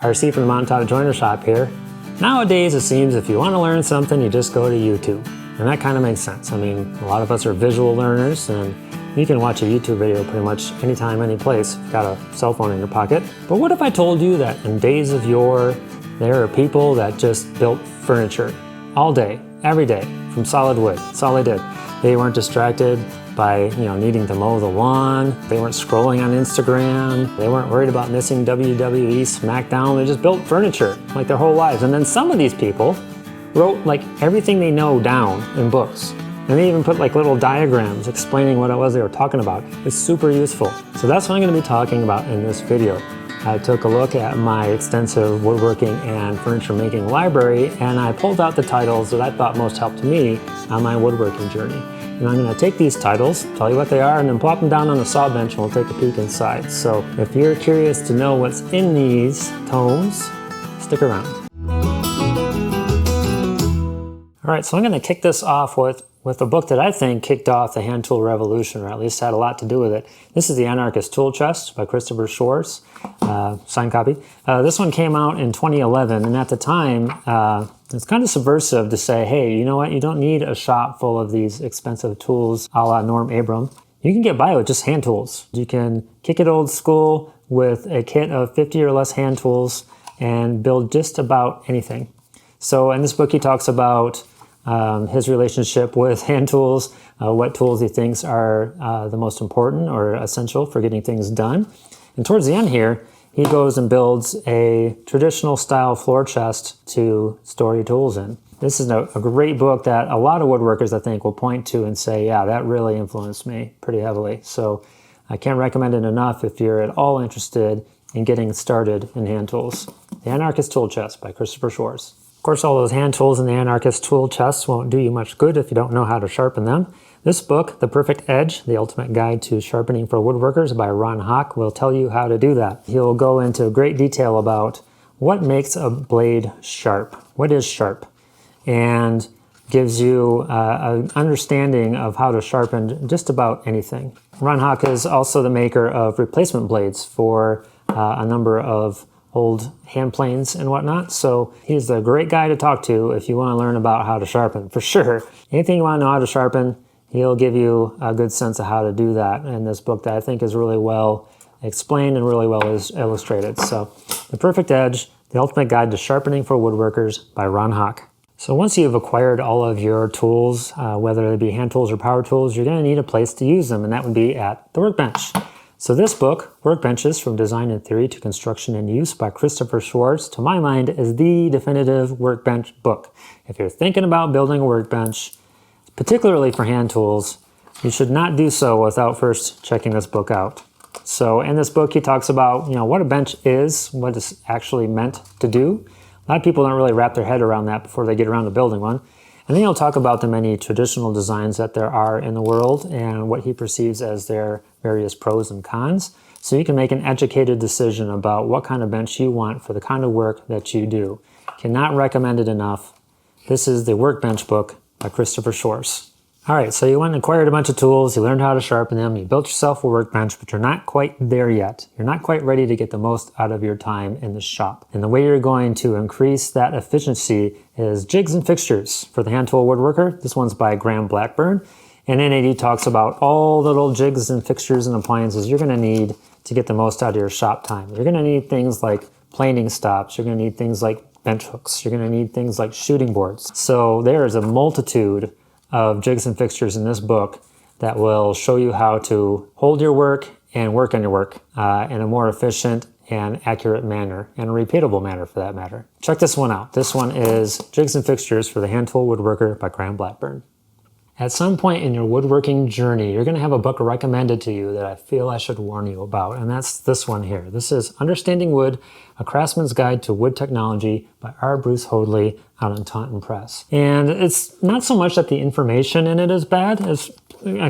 RC from the Untitled Joiner shop here. Nowadays it seems if you want to learn something you just go to YouTube. And that kind of makes sense. I mean, a lot of us are visual learners and you can watch a YouTube video pretty much anytime, any place if you've got a cell phone in your pocket. But what if I told you that in days of yore, there are people that just built furniture all day, every day, from solid wood. That's all they did. They weren't distracted by needing to mow the lawn. They weren't scrolling on Instagram. They weren't worried about missing WWE SmackDown. They just built furniture like their whole lives. And then some of these people wrote like everything they know down in books. And they even put like little diagrams explaining what it was they were talking about. It's super useful. So that's what I'm going to be talking about in this video. I took a look at my extensive woodworking and furniture making library and I pulled out the titles that I thought most helped me on my woodworking journey. And I'm going to take these titles, tell you what they are, and then plop them down on the saw bench and we'll take a peek inside. So if you're curious to know what's in these tomes, stick around. All right, so I'm going to kick this off with a book that I think kicked off the hand tool revolution, or at least had a lot to do with it. This is the Anarchist tool chest by Christopher Schwarz, signed copy. This one came out in 2011, and at the time, it's kind of subversive to say, hey, you know what, you don't need a shop full of these expensive tools a la Norm Abram. You can get by with just hand tools. You can kick it old school with a kit of 50 or less hand tools and build just about anything. So in this book, he talks about his relationship with hand tools, what tools he thinks are the most important or essential for getting things done. And towards the end here, he goes and builds a traditional style floor chest to store your tools in. This is a great book that a lot of woodworkers, I think, will point to and say, yeah, that really influenced me pretty heavily. So I can't recommend it enough if you're at all interested in getting started in hand tools. The Anarchist Tool Chest by Christopher Schwarz. Of course, all those hand tools in the Anarchist tool chest won't do you much good if you don't know how to sharpen them. This book, The Perfect Edge, The Ultimate Guide to Sharpening for Woodworkers by Ron Hawk, will tell you how to do that. He'll go into great detail about what makes a blade sharp, what is sharp, and gives you an understanding of how to sharpen just about anything. Ron Hawk is also the maker of replacement blades for a number of old hand planes and whatnot. So he's a great guy to talk to if you want to learn about how to sharpen, for sure. Anything you want to know how to sharpen, he'll give you a good sense of how to do that in this book that I think is really well explained and really well illustrated. So The Perfect Edge, The Ultimate Guide to Sharpening for Woodworkers by Ron Hawk. So once you've acquired all of your tools, whether they be hand tools or power tools, you're going to need a place to use them, and that would be at the Workbench. So this book, Workbenches from Design and Theory to Construction and Use by Christopher Schwarz, to my mind, is the definitive workbench book. If you're thinking about building a workbench, particularly for hand tools, you should not do so without first checking this book out. So in this book, he talks about what a bench is, what it's actually meant to do. A lot of people don't really wrap their head around that before they get around to building one. And then he'll talk about the many traditional designs that there are in the world and what he perceives as their various pros and cons. So you can make an educated decision about what kind of bench you want for the kind of work that you do. Cannot recommend it enough. This is the Workbench book by Christopher Schwarz. All right, so you went and acquired a bunch of tools, you learned how to sharpen them, you built yourself a workbench, but you're not quite there yet. You're not quite ready to get the most out of your time in the shop. And the way you're going to increase that efficiency is jigs and fixtures for the hand tool woodworker. This one's by Graham Blackburn. And in it, he talks about all the little jigs and fixtures and appliances you're gonna need to get the most out of your shop time. You're gonna need things like planing stops, you're gonna need things like bench hooks, you're gonna need things like shooting boards. So there is a multitude of jigs and fixtures in this book that will show you how to hold your work and work on your work in a more efficient and accurate manner, and a repeatable manner for that matter. Check this one out. This one is Jigs and Fixtures for the Hand Tool Woodworker by Graham Blackburn. At some point in your woodworking journey, you're going to have a book recommended to you that I feel I should warn you about, and that's this one here. This is Understanding Wood, A Craftsman's Guide to Wood Technology by R. Bruce Hoadley out on Taunton Press. And it's not so much that the information in it is bad, it's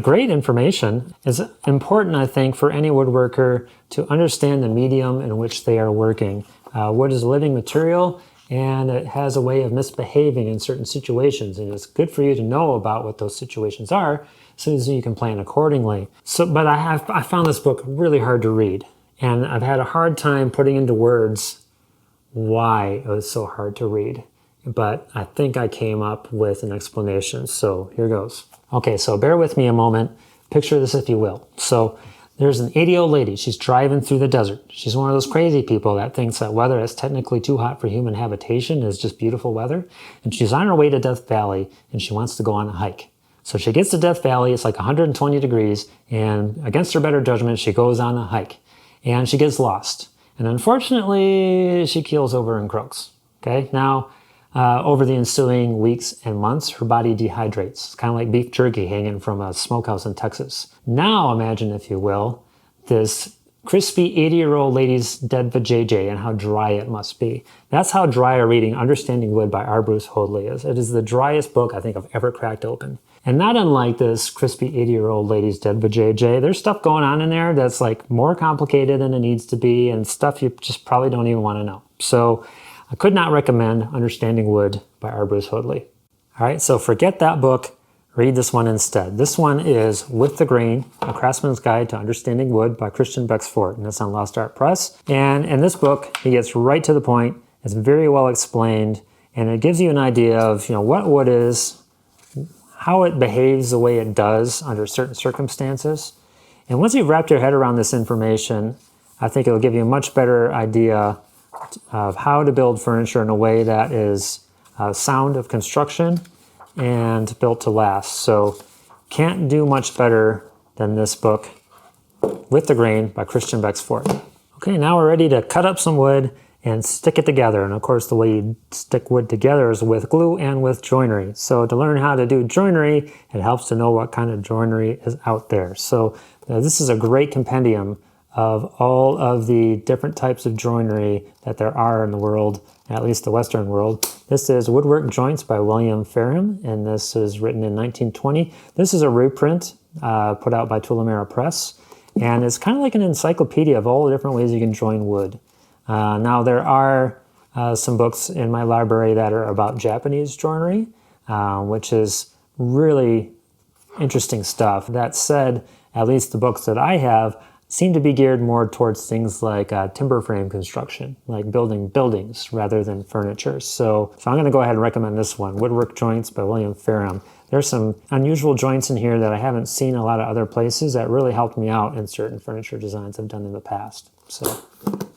great information. It's important, I think, for any woodworker to understand the medium in which they are working. Wood is a living material, and it has a way of misbehaving in certain situations, and it's good for you to know about what those situations are so that you can plan accordingly. But I found this book really hard to read, and I've had a hard time putting into words why it was so hard to read. But I think I came up with an explanation. So here goes. Okay, so bear with me a moment. Picture this if you will. So there's an 80-year-old lady. She's driving through the desert. She's one of those crazy people that thinks that weather that's technically too hot for human habitation is just beautiful weather. And she's on her way to Death Valley, and she wants to go on a hike. So she gets to Death Valley. It's like 120 degrees, and against her better judgment, she goes on a hike. And she gets lost. And unfortunately, she keels over and croaks. Okay, now, over the ensuing weeks and months, her body dehydrates. It's kind of like beef jerky hanging from a smokehouse in Texas. Now imagine, if you will, this crispy 80-year-old lady's dead vajayjay and how dry it must be. That's how dry a reading Understanding Wood by R. Bruce Hoadley is. It is the driest book I think I've ever cracked open. And not unlike this crispy 80-year-old lady's dead vajayjay, there's stuff going on in there that's like more complicated than it needs to be and stuff you just probably don't even want to know. So I could not recommend Understanding Wood by R. Bruce Hoadley. All right, so forget that book. Read this one instead. This one is With the Grain, A Craftsman's Guide to Understanding Wood by Christian Bexford, and it's on Lost Art Press. And in this book, he gets right to the point. It's very well explained, and it gives you an idea of what wood is, how it behaves the way it does under certain circumstances. And once you've wrapped your head around this information, I think it'll give you a much better idea of how to build furniture in a way that is sound of construction and built to last. So can't do much better than this book, With the Grain by Christian Bexford. Okay, now we're ready to cut up some wood and stick it together. And of course, the way you stick wood together is with glue and with joinery. So to learn how to do joinery, it helps to know what kind of joinery is out there. So this is a great compendium of all of the different types of joinery that there are in the world, at least the Western world. This is Woodwork Joints by William Ferrum, and this is written in 1920. This is a reprint put out by Tulamara Press, and it's kind of like an encyclopedia of all the different ways you can join wood. Now there are some books in my library that are about Japanese joinery, which is really interesting stuff. That said, at least the books that I have seem to be geared more towards things like timber frame construction, like building buildings rather than furniture. So I'm going to go ahead and recommend this one, Woodwork Joints by William Ferrum. There's some unusual joints in here that I haven't seen a lot of other places that really helped me out in certain furniture designs I've done in the past. So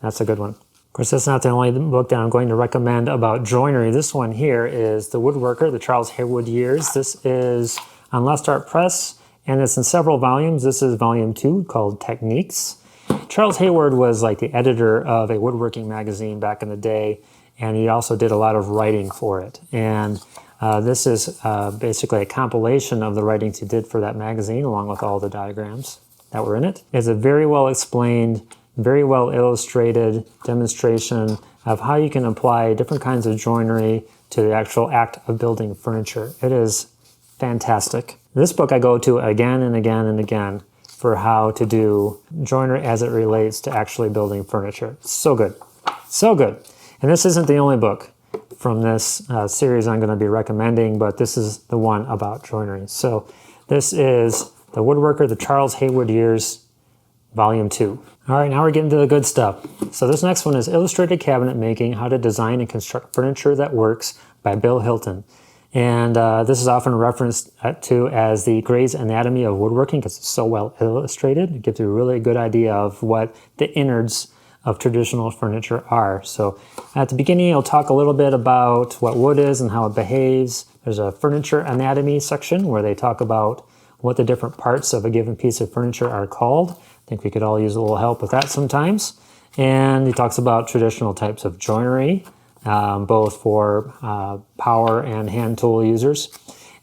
that's a good one. Of course, that's not the only book that I'm going to recommend about joinery. This one here is The Woodworker, the Charles Haywood Years. This is on Lost Art Press, and it's in several volumes. This is volume 2 called Techniques. Charles Haywood was like the editor of a woodworking magazine back in the day, and he also did a lot of writing for it. And this is basically a compilation of the writings he did for that magazine, along with all the diagrams that were in it. It's a very well explained, very well illustrated demonstration of how you can apply different kinds of joinery to the actual act of building furniture. It is fantastic. This book I go to again and again and again for how to do joinery as it relates to actually building furniture. So good. So good. And this isn't the only book from this series I'm going to be recommending, but this is the one about joinery. So this is The Woodworker, the Charles Haywood Years, Volume 2. All right, now we're getting to the good stuff. So this next one is Illustrated Cabinet Making, How to Design and Construct Furniture That Works by Bill Hilton. And this is often referenced to as the Gray's Anatomy of Woodworking because it's so well illustrated. It gives you a really good idea of what the innards of traditional furniture are. So at the beginning, I'll talk a little bit about what wood is and how it behaves. There's a furniture anatomy section where they talk about what the different parts of a given piece of furniture are called. I think we could all use a little help with that sometimes. And he talks about traditional types of joinery, both for power and hand tool users.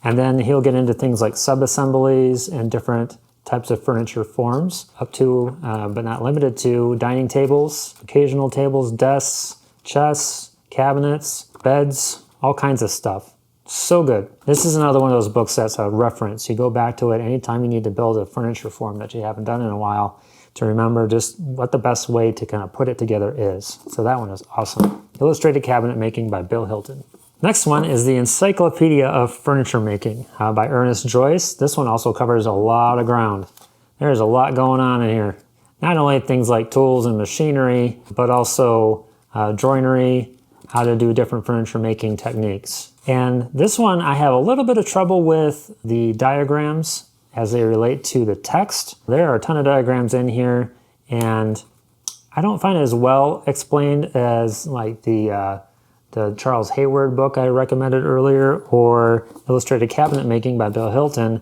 And then he'll get into things like sub-assemblies and different types of furniture forms, up to, but not limited to, dining tables, occasional tables, desks, chests, cabinets, beds, all kinds of stuff. So good. This is another one of those books that's a reference. You go back to it anytime you need to build a furniture form that you haven't done in a while to remember just what the best way to kind of put it together is. So that one is awesome. Illustrated Cabinet Making by Bill Hilton. Next one is the Encyclopedia of Furniture Making by Ernest Joyce. This one also covers a lot of ground. There's a lot going on in here. Not only things like tools and machinery, but also joinery, how to do different furniture making techniques. And this one, I have a little bit of trouble with the diagrams as they relate to the text. There are a ton of diagrams in here, and I don't find it as well explained as like the Charles Hayward book I recommended earlier, or Illustrated Cabinet Making by Bill Hilton.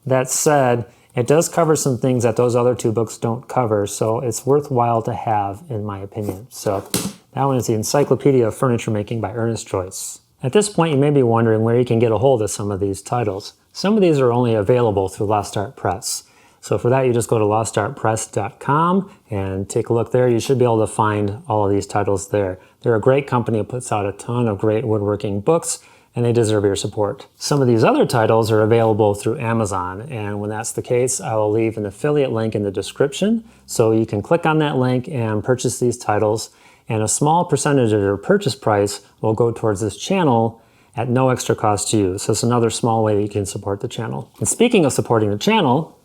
That said, it does cover some things that those other two books don't cover, so it's worthwhile to have, in my opinion. So that one is the Encyclopedia of Furniture Making by Ernest Joyce. At this point, you may be wondering where you can get a hold of some of these titles. Some of these are only available through Lost Art Press. So for that, you just go to lostartpress.com and take a look there. You should be able to find all of these titles there. They're a great company that puts out a ton of great woodworking books, and they deserve your support. Some of these other titles are available through Amazon, and when that's the case, I will leave an affiliate link in the description, so you can click on that link and purchase these titles, and a small percentage of your purchase price will go towards this channel at no extra cost to you. So it's another small way that you can support the channel. And speaking of supporting the channel,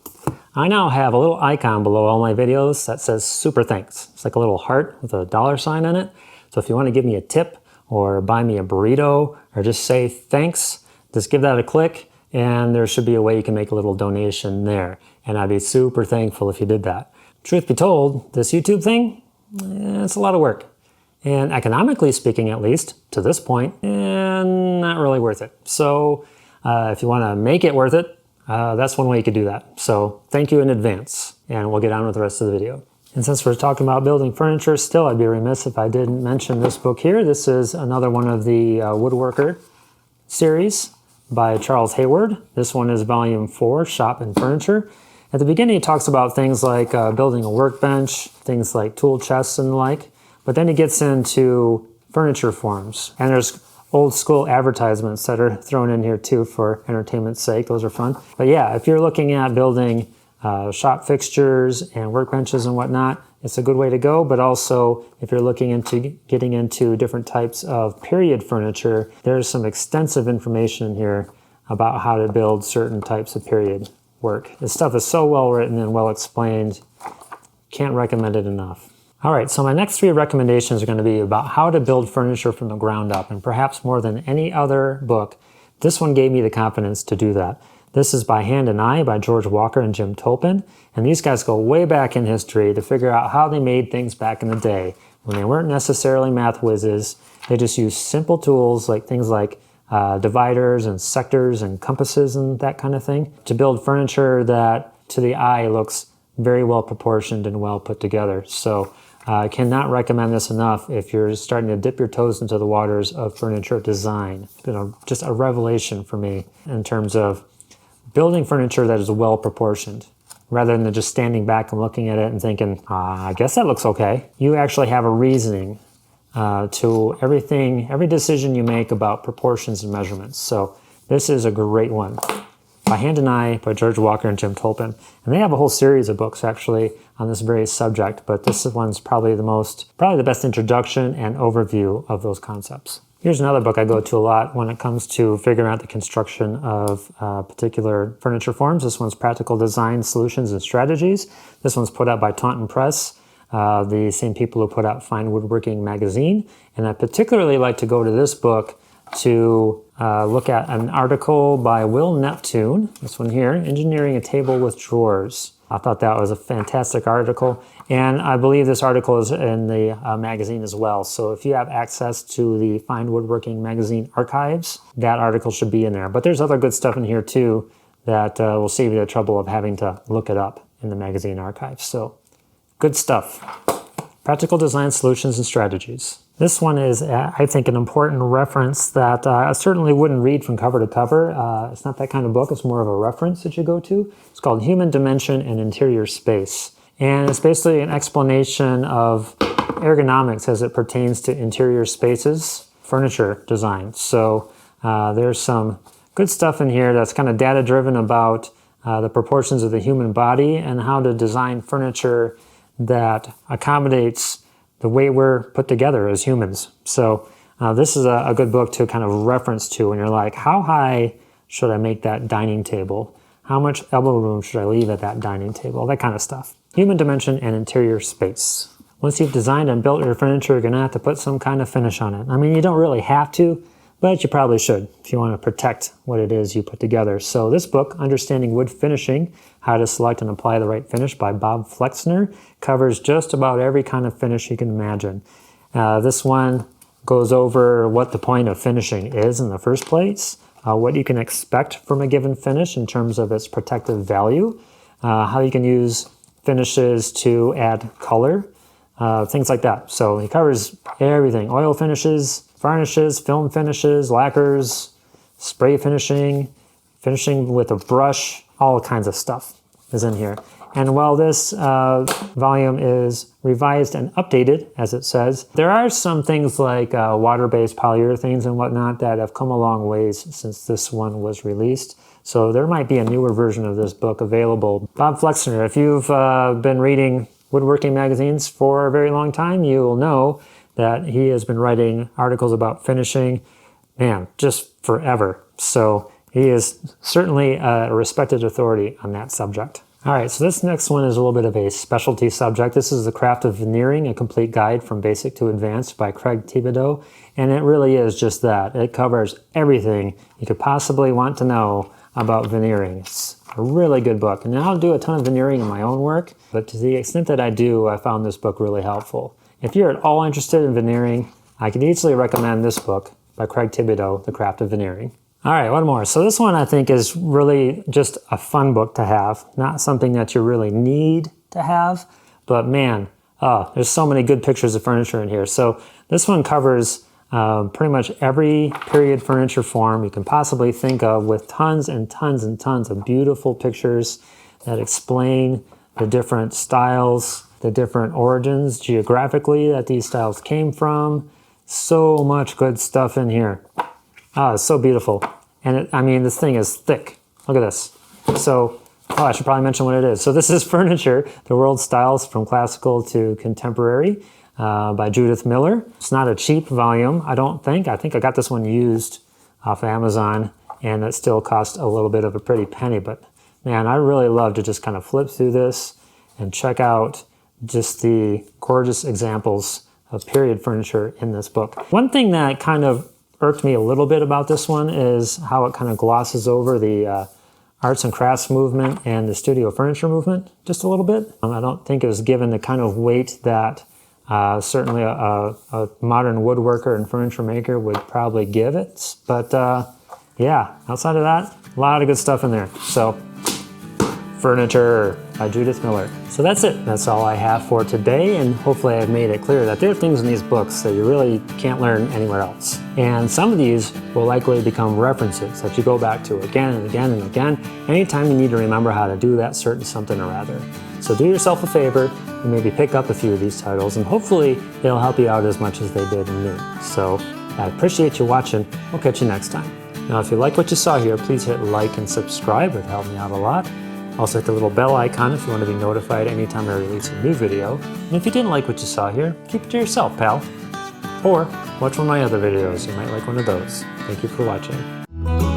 I now have a little icon below all my videos that says super thanks. It's like a little heart with a dollar sign in it. So if you want to give me a tip or buy me a burrito or just say thanks, just give that a click, and there should be a way you can make a little donation there. And I'd be super thankful if you did that. Truth be told, this YouTube thing, it's a lot of work. And economically speaking, at least, to this point, not really worth it. So if you want to make it worth it, that's one way you could do that. So thank you in advance, and we'll get on with the rest of the video. And since we're talking about building furniture, still I'd be remiss if I didn't mention this book here. This is another one of the Woodworker series by Charles Hayward. This one is volume 4, Shop and Furniture. At the beginning, he talks about things like building a workbench, things like tool chests and the like. But then he gets into furniture forms. And there's old school advertisements that are thrown in here too for entertainment's sake. Those are fun. But yeah, if you're looking at building shop fixtures and workbenches and whatnot, it's a good way to go. But also, if you're looking into getting into different types of period furniture, there's some extensive information in here about how to build certain types of period work. This stuff is so well written and well explained. Can't recommend it enough. All right, so my next 3 recommendations are going to be about how to build furniture from the ground up, and perhaps more than any other book, this one gave me the confidence to do that. This is by Hand and Eye by George Walker and Jim Topin, and these guys go way back in history to figure out how they made things back in the day when they weren't necessarily math whizzes. They just used simple tools like things like dividers and sectors and compasses and that kind of thing to build furniture that to the eye looks very well proportioned and well put together. So I cannot recommend this enough if you're starting to dip your toes into the waters of furniture design. It's been just a revelation for me in terms of building furniture that is well proportioned, rather than just standing back and looking at it and thinking, I guess that looks okay. You actually have a reasoning to everything, every decision you make about proportions and measurements. So this is a great one. By Hand and Eye by George Walker and Jim Topin. And they have a whole series of books actually on this very subject, but this one's probably the best introduction and overview of those concepts. Here's another book I go to a lot when it comes to figuring out the construction of particular furniture forms. This one's Practical Design Solutions and Strategies. This one's put out by Taunton Press, the same people who put out Fine Woodworking magazine. And I particularly like to go to this book to look at an article by Will Neptune, this one here, Engineering a Table with Drawers. I thought that was a fantastic article, and I believe this article is in the magazine as well. So if you have access to the Fine Woodworking magazine archives, that article should be in there. But there's other good stuff in here too that will save you the trouble of having to look it up in the magazine archives. So good stuff. Practical Design Solutions and Strategies. This one is, I think, an important reference that I certainly wouldn't read from cover to cover. It's not that kind of book. It's more of a reference that you go to. It's called Human Dimension and Interior Space. And it's basically an explanation of ergonomics as it pertains to interior spaces, furniture design. So there's some good stuff in here that's kind of data-driven about the proportions of the human body and how to design furniture that accommodates the way we're put together as humans. So this is a good book to kind of reference to when you're like, how high should I make that dining table? How much elbow room should I leave at that dining table? That kind of stuff. Human Dimension and Interior Space. once you've designed and built your furniture, you're going to have to put some kind of finish on it. I mean, you don't really have to, but you probably should if you want to protect what it is you put together. So this book, Understanding Wood Finishing, How to Select and Apply the Right Finish by Bob Flexner, covers just about every kind of finish you can imagine. This one goes over what the point of finishing is in the first place, what you can expect from a given finish in terms of its protective value, how you can use finishes to add color, things like that. So he covers everything: oil finishes, varnishes, film finishes, lacquers, spray finishing, finishing with a brush, all kinds of stuff is in here. And while this volume is revised and updated, as it says, there are some things like water-based polyurethanes and whatnot that have come a long ways since this one was released. So there might be a newer version of this book available. Bob Flexner, if you've been reading woodworking magazines for a very long time, you will know that he has been writing articles about finishing, man, just forever. So he is certainly a respected authority on that subject. All right, so this next one is a little bit of a specialty subject. This is The Craft of Veneering, a complete guide from basic to advanced by Craig Thibodeau. And it really is just that. It covers everything you could possibly want to know about veneering. It's a really good book. And I don't do a ton of veneering in my own work, but to the extent that I do, I found this book really helpful. If you're at all interested in veneering, I could easily recommend this book by Craig Thibodeau, The Craft of Veneering. All right, one more. So this one I think is really just a fun book to have, not something that you really need to have, but man, there's so many good pictures of furniture in here. So this one covers pretty much every period furniture form you can possibly think of, with tons and tons and tons of beautiful pictures that explain the different styles, the different origins geographically that these styles came from. So much good stuff in here. It's so beautiful. And I mean, this thing is thick. Look at this. So, I should probably mention what it is. So this is Furniture, The World's Styles from Classical to Contemporary by Judith Miller. It's not a cheap volume, I don't think. I think I got this one used off of Amazon, and it still cost a little bit of a pretty penny. But man, I really love to just kind of flip through this and check out just the gorgeous examples of period furniture in this book. One thing that kind of irked me a little bit about this one is how it kind of glosses over the arts and crafts movement and the studio furniture movement just a little bit. I don't think it was given the kind of weight that certainly a modern woodworker and furniture maker would probably give it. But yeah, outside of that, a lot of good stuff in there. So, Furniture by Judith Miller. So that's it. That's all I have for today, and hopefully I've made it clear that there are things in these books that you really can't learn anywhere else. And some of these will likely become references that you go back to again and again and again anytime you need to remember how to do that certain something or other. So do yourself a favor and maybe pick up a few of these titles, and hopefully they'll help you out as much as they did in me. So I appreciate you watching. We'll catch you next time. Now, if you like what you saw here, please hit like and subscribe. It would help me out a lot. Also hit the little bell icon if you want to be notified anytime I release a new video. And if you didn't like what you saw here, keep it to yourself, pal. Or watch one of my other videos. You might like one of those. Thank you for watching.